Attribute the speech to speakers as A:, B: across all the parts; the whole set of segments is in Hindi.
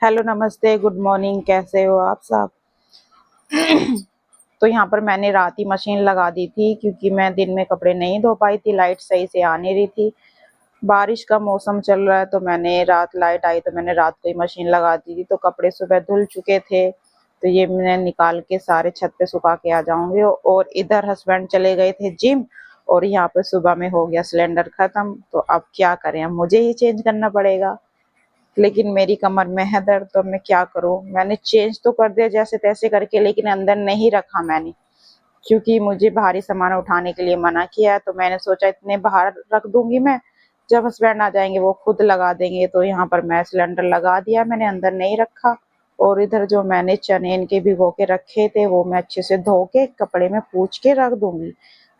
A: हेलो, नमस्ते, गुड मॉर्निंग। कैसे हो आप सब? तो यहाँ पर मैंने रात ही मशीन लगा दी थी क्योंकि मैं दिन में कपड़े नहीं धो पाई थी, लाइट सही से आ नहीं रही थी। बारिश का मौसम चल रहा है तो मैंने रात लाइट आई तो मैंने रात को ही मशीन लगा दी थी। तो कपड़े सुबह धुल चुके थे तो ये मैं निकाल के सारे छत पे सुखा के आ जाऊंगी। और इधर हस्बैंड चले गए थे जिम और यहाँ पे सुबह में हो गया सिलेंडर खत्म। तो अब क्या करें, अब मुझे ही चेंज करना पड़ेगा। लेकिन मेरी कमर में है दर्द तो मैं क्या करूं। मैंने चेंज तो कर दिया जैसे तैसे करके, लेकिन अंदर नहीं रखा मैंने, क्योंकि मुझे भारी सामान उठाने के लिए मना किया है। तो मैंने सोचा इतने बाहर रख दूंगी मैं, जब हस्बैंड आ जाएंगे वो खुद लगा देंगे। तो यहाँ पर मैं सिलेंडर लगा दिया, मैंने अंदर नहीं रखा। और इधर जो मैंने चने इनके भिगो के रखे थे वो मैं अच्छे से धो के कपड़े में पूछ के रख दूंगी,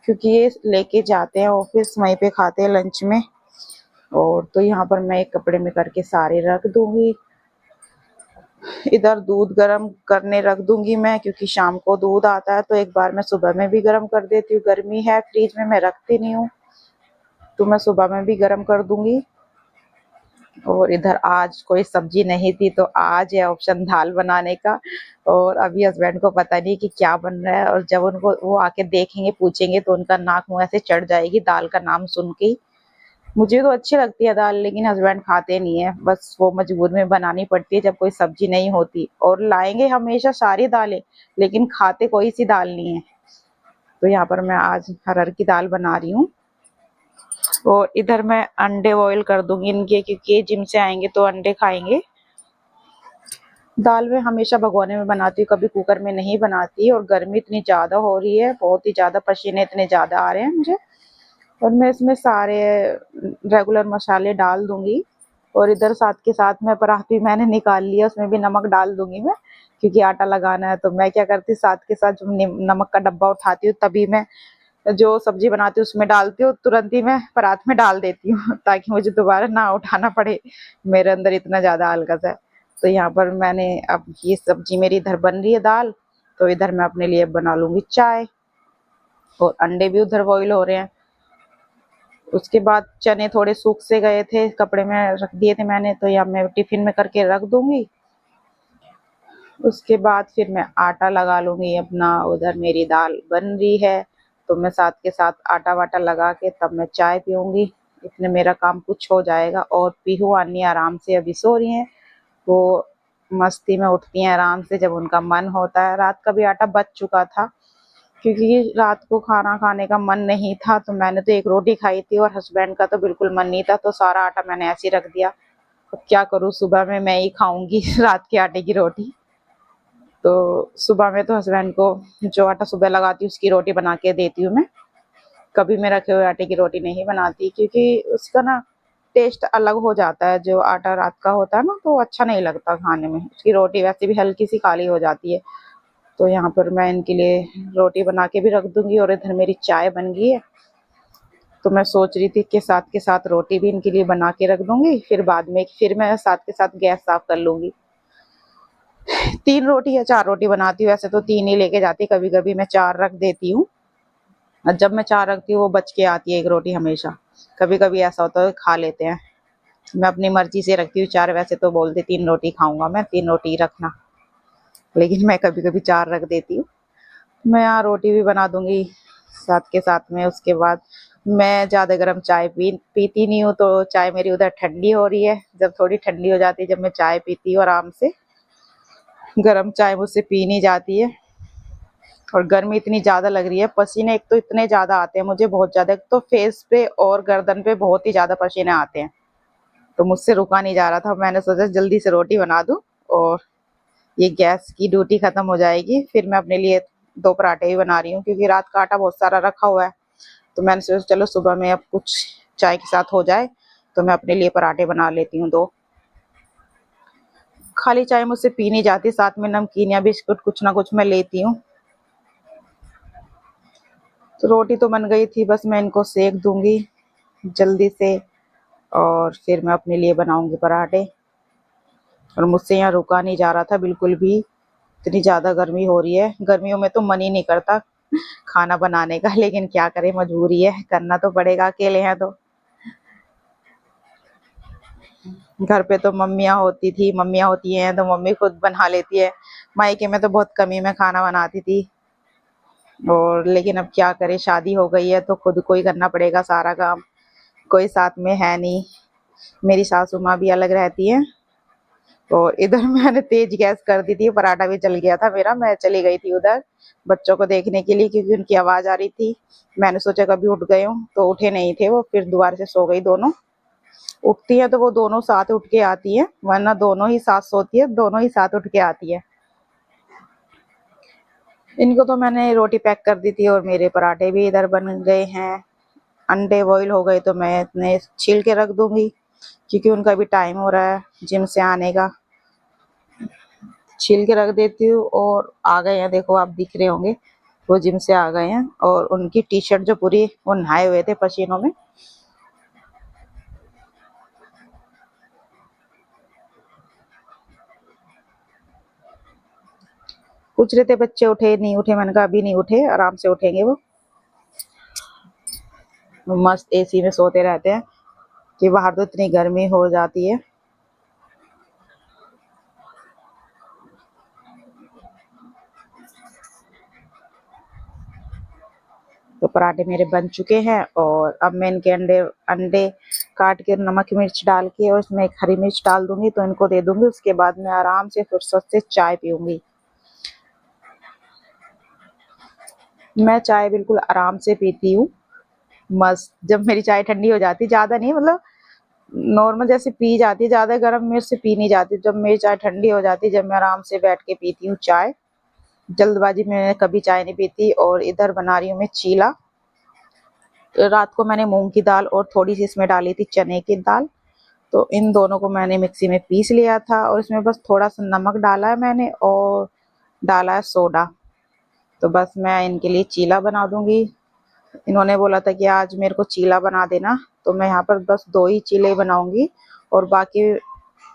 A: क्योंकि ये लेके जाते हैं ऑफिस, वहीं पे खाते हैं लंच में। और तो यहाँ पर मैं एक कपड़े में करके सारे रख दूंगी। इधर दूध गर्म करने रख दूंगी मैं, क्योंकि शाम को दूध आता है तो एक बार मैं सुबह में भी गर्म कर देती हूँ। गर्मी है फ्रिज में मैं रखती नहीं हूँ, तो मैं सुबह में भी गर्म कर दूंगी। और इधर आज कोई सब्जी नहीं थी तो आज है ऑप्शन दाल बनाने का। और अभी हस्बैंड को पता नहीं कि क्या बन रहा है, और जब उनको वो आके देखेंगे पूछेंगे तो उनका नाक मुंह ऐसे चढ़ जाएगी दाल का नाम सुन के ही। मुझे तो अच्छी लगती है दाल, लेकिन हस्बैंड खाते नहीं है, बस वो मजबूर में बनानी पड़ती है जब कोई सब्जी नहीं होती। और लाएंगे हमेशा सारी दालें, लेकिन खाते कोई सी दाल नहीं है। तो यहाँ पर मैं आज अरहर की दाल बना रही हूँ। और इधर मैं अंडे बॉईल कर दूंगी इनके, क्योंकि ये जिम से आएंगे तो अंडे खाएंगे। दाल मैं हमेशा भगोने में बनाती हूँ, कभी कुकर में नहीं बनाती। और गर्मी इतनी ज्यादा हो रही है, बहुत ही ज्यादा पसीने इतने ज्यादा आ रहे हैं मुझे। और मैं इसमें सारे रेगुलर मसाले डाल दूंगी। और इधर साथ के साथ में परात भी मैंने निकाल लिया, उसमें भी नमक डाल दूंगी मैं, क्योंकि आटा लगाना है। तो मैं क्या करती हूँ, साथ के साथ जो नमक का डब्बा उठाती हूँ तभी मैं जो सब्जी बनाती हूँ उसमें डालती हूँ, तुरंत ही मैं परात में डाल देती हूँ ताकि मुझे दोबारा ना उठाना पड़े। मेरे अंदर इतना ज्यादा आलकस है। तो यहाँ पर मैंने अब ये सब्जी मेरी इधर बन रही है दाल, तो इधर मैं अपने लिए बना लूंगी चाय। और अंडे भी उधर बॉईल हो रहे हैं। उसके बाद चने थोड़े सूख से गए थे, कपड़े में रख दिए थे मैंने, तो या मैं टिफिन में करके रख दूंगी। उसके बाद फिर मैं आटा लगा लूंगी अपना। उधर मेरी दाल बन रही है तो मैं साथ के साथ आटा वाटा लगा के तब मैं चाय पीऊंगी। इतने मेरा काम कुछ हो जाएगा। और पीहू आनी आराम से अभी सो रही हैं, वो मस्ती में उठती हैं आराम से जब उनका मन होता है। रात का भी आटा बच चुका था, क्योंकि रात को खाना खाने का मन नहीं था तो मैंने तो एक रोटी खाई थी, और हस्बैंड का तो बिल्कुल मन नहीं था, तो सारा आटा मैंने ऐसे ही रख दिया। अब क्या करूँ, सुबह में मैं ही खाऊंगी रात के आटे की रोटी। तो सुबह में तो हस्बैंड को जो आटा सुबह लगाती हूँ उसकी रोटी बना के देती हूँ मैं। कभी मैं रखे हुए आटे की रोटी नहीं बनाती, क्योंकि उसका ना टेस्ट अलग हो जाता है। जो आटा रात का होता है ना तो अच्छा नहीं लगता खाने में, उसकी रोटी वैसे भी हल्की सी काली हो जाती है। तो यहाँ पर मैं इनके लिए रोटी बना के भी रख दूंगी। और इधर मेरी चाय बन गई है, तो मैं सोच रही थी कि साथ के साथ रोटी भी इनके लिए बना के रख दूंगी, फिर बाद में फिर मैं साथ के साथ गैस साफ कर लूंगी। 3 रोटी या 4 रोटी बनाती हूँ, वैसे तो 3 ही लेके जाती, कभी कभी मैं 4 रख देती हूँ। और जब मैं 4 रखती हूँ वो बच के आती है 1 रोटी हमेशा। कभी कभी ऐसा होता है खा लेते हैं। मैं अपनी मर्जी से रखती हूँ 4, वैसे तो बोलते 3 रोटी खाऊंगा मैं, 3 रोटी रखना, लेकिन मैं कभी कभी 4 रख देती हूँ। मैं यहाँ रोटी भी बना दूंगी साथ के साथ में। उसके बाद मैं ज़्यादा गर्म चाय पीती नहीं हूँ, तो चाय मेरी उधर ठंडी हो रही है। जब थोड़ी ठंडी हो जाती है, जब मैं चाय पीती हूँ आराम से, गर्म चाय मुझसे पी नहीं जाती है। और गर्मी इतनी ज़्यादा लग रही है, पसीने एक तो इतने ज़्यादा आते हैं मुझे, बहुत ज़्यादा। एक तो फेस पे और गर्दन पे बहुत ही ज़्यादा पसीने आते हैं, तो मुझसे रुका नहीं जा रहा था। मैंने सोचा जल्दी से रोटी बना दूँ और ये गैस की ड्यूटी खत्म हो जाएगी। फिर मैं अपने लिए 2 पराठे भी बना रही हूँ, क्योंकि रात का आटा बहुत सारा रखा हुआ है। तो मैंने सोचा चलो सुबह में अब कुछ चाय के साथ हो जाए, तो मैं अपने लिए पराठे बना लेती हूँ 2। खाली चाय मुझसे पी नहीं जाती, साथ में नमकीन या बिस्कुट कुछ ना कुछ मैं लेती हूँ। तो रोटी तो बन गई थी, बस मैं इनको सेक दूंगी जल्दी से, और फिर मैं अपने लिए बनाऊंगी पराठे। और मुझसे यहाँ रुका नहीं जा रहा था बिल्कुल भी, इतनी ज़्यादा गर्मी हो रही है। गर्मियों में तो मन ही नहीं करता खाना बनाने का, लेकिन क्या करें, मजबूरी है, करना तो पड़ेगा, अकेले हैं तो। घर पे तो मम्मियाँ होती हैं तो मम्मी खुद बना लेती है। मायके में तो बहुत कम ही मैं खाना बनाती थी। और लेकिन अब क्या करें, शादी हो गई है तो खुद को ही करना पड़ेगा सारा काम, कोई साथ में है नहीं। मेरी सासू माँ भी अलग रहती है। तो इधर मैंने तेज गैस कर दी थी, पराठा भी जल गया था मेरा। मैं चली गई थी उधर बच्चों को देखने के लिए क्योंकि उनकी आवाज आ रही थी। मैंने सोचा कभी उठ गए हों, तो उठे नहीं थे वो, फिर दोबारा से सो गई दोनों। उठती है तो वो दोनों साथ उठ के आती है, वरना दोनों ही साथ सोती है, दोनों ही साथ उठ के आती है। इनको तो मैंने रोटी पैक कर दी थी और मेरे पराठे भी इधर बन गए हैं। अंडे बॉईल हो गए तो मैं इतने छील के रख दूंगी क्योंकि उनका भी टाइम हो रहा है जिम से आने का। छील के रख देती हूँ। और आ गए हैं, देखो आप दिख रहे होंगे, वो जिम से आ गए हैं और उनकी टी शर्ट जो पूरी वो नहाए हुए थे पसीनों में। पूछ रहे थे बच्चे उठे नहीं उठे, मैंने कहा अभी नहीं उठे, आराम से उठेंगे वो मस्त एसी में सोते रहते हैं कि बाहर तो इतनी गर्मी हो जाती है। तो पराठे मेरे बन चुके हैं और अब मैं इनके अंडे अंडे काट के नमक मिर्च डाल के और उसमें एक हरी मिर्च डाल दूंगी तो इनको दे दूंगी। उसके बाद मैं आराम से फुर्सत से चाय पीऊंगी। मैं चाय बिल्कुल आराम से पीती हूँ, मस्त। जब मेरी चाय ठंडी हो जाती, ज्यादा नहीं मतलब नॉर्मल जैसे पी जाती है, ज्यादा गर्म मेरे से पी नहीं जाती। जब मेरी चाय ठंडी हो जाती, जब मैं आराम से बैठ के पीती हूँ चाय, जल्दबाजी में कभी चाय नहीं पीती। और इधर बना रही हूँ मैं चीला। रात को मैंने मूंग की दाल और थोड़ी सी इसमें डाली थी चने की दाल, तो इन दोनों को मैंने मिक्सी में पीस लिया था और इसमें बस थोड़ा सा नमक डाला है मैंने और डाला है सोडा। तो बस मैं इनके लिए चीला बना दूंगी। इन्होंने बोला था कि आज मेरे को चीला बना देना, तो मैं यहाँ पर बस 2 ही चीले बनाऊंगी और बाकी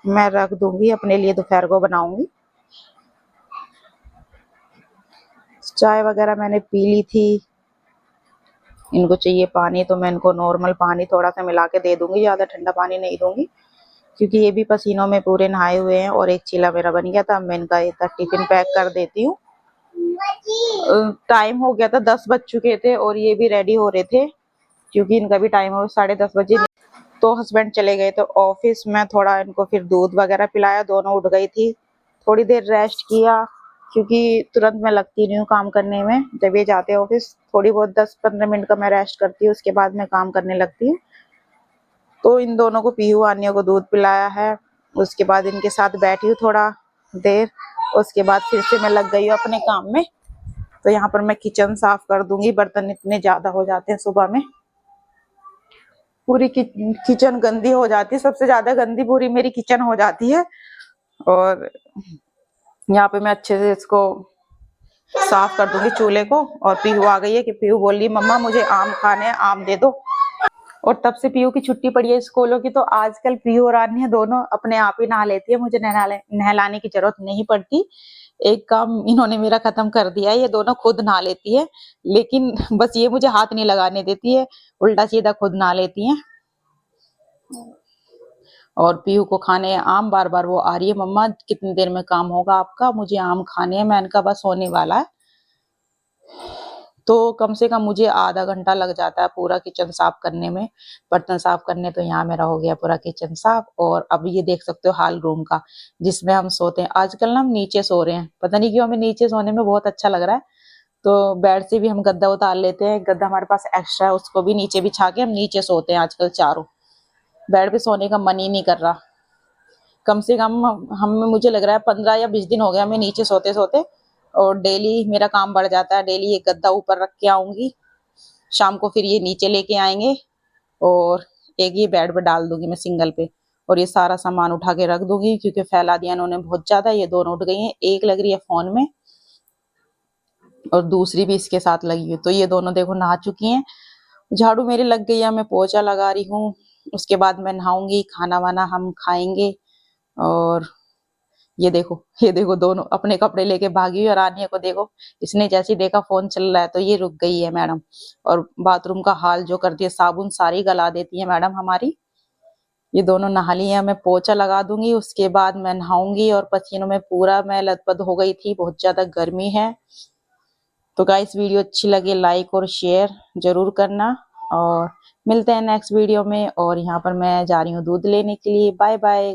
A: मैं रख दूंगी अपने लिए, दोपहर को बनाऊंगी। चाय वगैरह मैंने पी ली थी। इनको चाहिए पानी तो मैं इनको नॉर्मल पानी थोड़ा सा मिला के दे दूंगी, ज्यादा ठंडा पानी नहीं दूंगी क्योंकि ये भी पसीनों में पूरे नहाए हुए हैं। और एक चीला मेरा बन गया था, मैं इनका इतना टिफिन पैक कर देती हूँ। टाइम हो गया था, 10 बज चुके थे और ये भी रेडी हो रहे थे क्योंकि इनका भी टाइम हो 10:30 बजे। तो हस्बैंड चले गए तो ऑफिस में थोड़ा इनको फिर दूध वगैरह पिलाया, दोनों उठ गई थी। थोड़ी देर रेस्ट किया क्योंकि तुरंत मैं लगती नहीं हूँ काम करने में। जब ये जाते हैं ऑफिस, थोड़ी बहुत 10-15 मिनट का मैं रेस्ट करती हूँ, उसके बाद मैं काम करने लगती हूँ। तो इन दोनों को, पीहू आन्या को दूध पिलाया है, उसके बाद इनके साथ बैठी हूँ थोड़ा देर, उसके बाद फिर से मैं लग गई हूँ अपने काम में। तो यहाँ पर मैं किचन साफ कर दूंगी, बर्तन इतने ज्यादा हो जाते हैं सुबह में, पूरी किचन गंदी हो जाती है, सबसे ज्यादा गंदी पूरी मेरी किचन हो जाती है। और यहाँ पे मैं अच्छे से इसको साफ कर दूंगी चूल्हे को। और पीहू आ गई है कि पीहू बोल रही मम्मा मुझे आम खाने हैं, आम दे दो। और तब से पीहू की छुट्टी पड़ी है स्कूलों की, तो आजकल पीहू और आन्या दोनों अपने आप ही नहा लेती है, मुझे नहलाने की जरूरत नहीं पड़ती। एक काम इन्होंने मेरा खत्म कर दिया है, ये दोनों खुद नहा लेती है। लेकिन बस ये मुझे हाथ नहीं लगाने देती है, उल्टा सीधा खुद नहा लेती है। और पीहू को खाने हैं आम, बार बार वो आ रही है मम्मा कितनी देर में काम होगा आपका, मुझे आम खाने हैं। मैंने कहा बस होने वाला है। तो कम से कम मुझे आधा घंटा लग जाता है पूरा किचन साफ करने में, बर्तन साफ करने। तो यहाँ मेरा हो गया पूरा किचन साफ। और अब ये देख सकते हो हाल रूम का, जिसमें हम सोते हैं। आजकल ना हम नीचे सो रहे हैं, पता नहीं क्यों हमें नीचे सोने में बहुत अच्छा लग रहा है। तो बेड से भी हम गद्दा उतार लेते हैं, गद्दा हमारे पास एक्स्ट्रा है, उसको भी नीचे बिछा के हम नीचे सोते हैं आजकल चारों। बेड पे सोने का मन ही नहीं कर रहा। कम से कम हम मुझे लग रहा है 15 या 20 दिन हो गए हमें नीचे सोते सोते। और डेली मेरा काम बढ़ जाता है, डेली एक गद्दा ऊपर रख के आऊंगी, शाम को फिर ये नीचे लेके आएंगे और एक ये बेड पे डाल दूंगी मैं सिंगल पे। और ये सारा सामान उठा के रख दूंगी क्योंकि फैला दिया इन्होंने बहुत ज्यादा। ये दोनों उठ गई हैं, एक लग रही है फोन में और दूसरी भी इसके साथ लगी है। तो ये दोनों देखो नहा चुकी हैं, झाड़ू मेरी लग गई है, मैं पोछा लगा रही हूँ। उसके बाद मैं नहाऊंगी, खाना वाना हम खाएंगे। और ये देखो दोनों अपने कपड़े लेके भागी हुई। और आनिया को देखो, इसने जैसे ही देखा फोन चल रहा है तो ये रुक गई है मैडम। और बाथरूम का हाल जो करती है, साबुन सारी गला देती है मैडम हमारी। ये दोनों नहा लिए हैं, मैं पोछा लगा दूंगी, उसके बाद मैं नहाऊंगी। और पसीनों में पूरा मैं लथपथ हो गई थी, बहुत ज्यादा गर्मी है। तो गाइस वीडियो अच्छी लगे लाइक और शेयर जरूर करना, और मिलते हैं नेक्स्ट वीडियो में। और यहाँ पर मैं जा रही हूँ दूध लेने के लिए। Bye bye.